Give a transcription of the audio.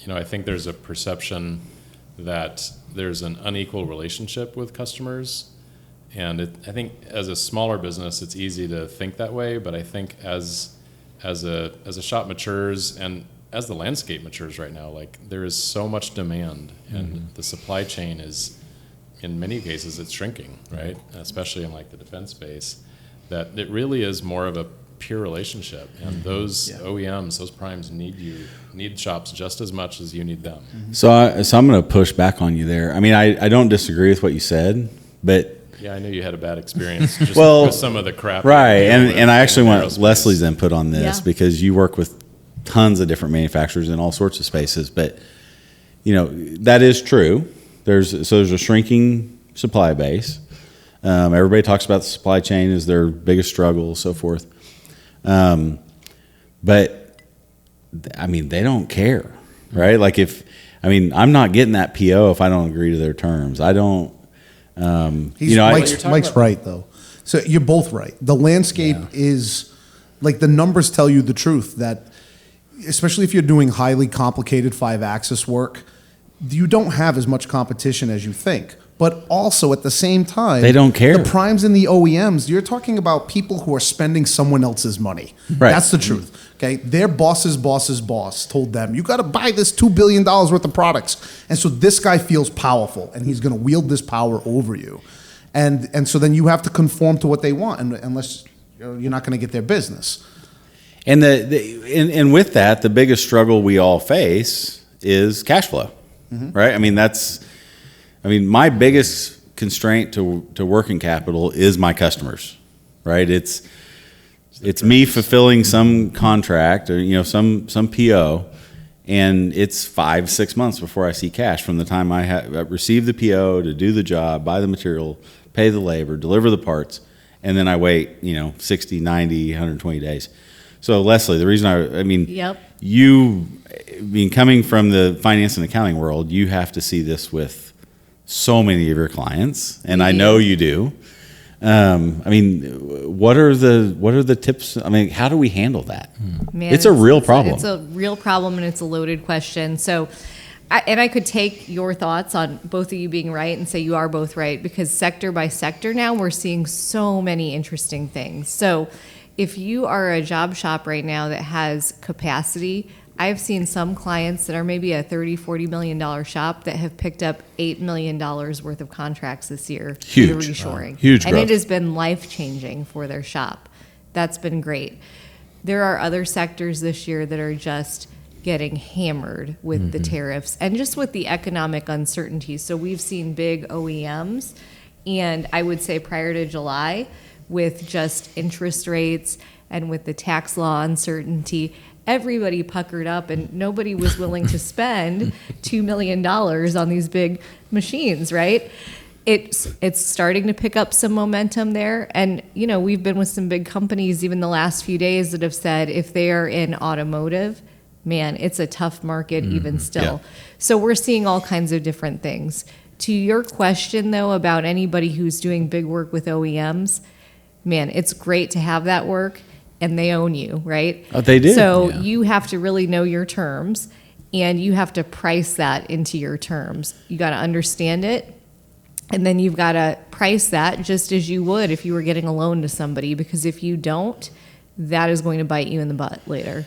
I think there's a perception that there's an unequal relationship with customers. And I think as a smaller business, it's easy to think that way. But I think as a shop matures and as the landscape matures right now, like there is so much demand, and the supply chain is, in many cases, it's shrinking, right? Especially in like the defense space, that it really is more of a pure relationship. And those OEMs, those primes need shops just as much as you need them. So I'm going to push back on you there. I mean, I don't disagree with what you said, but yeah, I knew you had a bad experience just with some of the crap. Right, and I actually want Leslie's input on this because you work with tons of different manufacturers in all sorts of spaces. But that is true. There's a shrinking supply base. Everybody talks about the supply chain as their biggest struggle, so forth. But I mean, they don't care, right? Like I'm not getting that PO if I don't agree to their terms. I don't. Mike's right though. So you're both right. The landscape is like the numbers tell you the truth that, especially if you're doing highly complicated 5-axis work, you don't have as much competition as you think. But also at the same time, they don't care. The primes and the OEMs, you're talking about people who are spending someone else's money. Right. That's the truth. Okay, their boss's boss told them, you got to buy this $2 billion worth of products. And so this guy feels powerful, and he's going to wield this power over you. And so then you have to conform to what they want, unless you're not going to get their business. And and with that, the biggest struggle we all face is cash flow, right? I mean, my biggest constraint to working capital is my customers, right? It's me fulfilling some contract or some PO, and it's 5-6 months before I see cash from the time I receive the PO to do the job, buy the material, pay the labor, deliver the parts, and then I wait 60, 90, 120 days. So Leslie, the reason you coming from the finance and accounting world, you have to see this with so many of your clients, and I know you do. What are the tips? I mean, how do we handle that? Man, it's a real problem. It's a real problem, and it's a loaded question. So, I could take your thoughts on both of you being right and say you are both right, because sector by sector now we're seeing so many interesting things. So if you are a job shop right now that has capacity, I've seen some clients that are maybe a $30-40 million shop that have picked up $8 million worth of contracts this year. Huge. Reshoring. Huge and growth. it has been life-changing for their shop. That's been great. There are other sectors this year that are just getting hammered with the tariffs and just with the economic uncertainty. So we've seen big OEMs, and I would say prior to July, with just interest rates and with the tax law uncertainty, everybody puckered up and nobody was willing to spend $2 million on these big machines, right? It's starting to pick up some momentum there. And, we've been with some big companies even the last few days that have said if they are in automotive, man, it's a tough market even still. Yeah. So we're seeing all kinds of different things. To your question, though, about anybody who's doing big work with OEMs, man, it's great to have that work. And they own you, right? Oh, they do. So you have to really know your terms, and you have to price that into your terms. You got to understand it, and then you've got to price that just as you would if you were getting a loan to somebody, because if you don't, that is going to bite you in the butt later.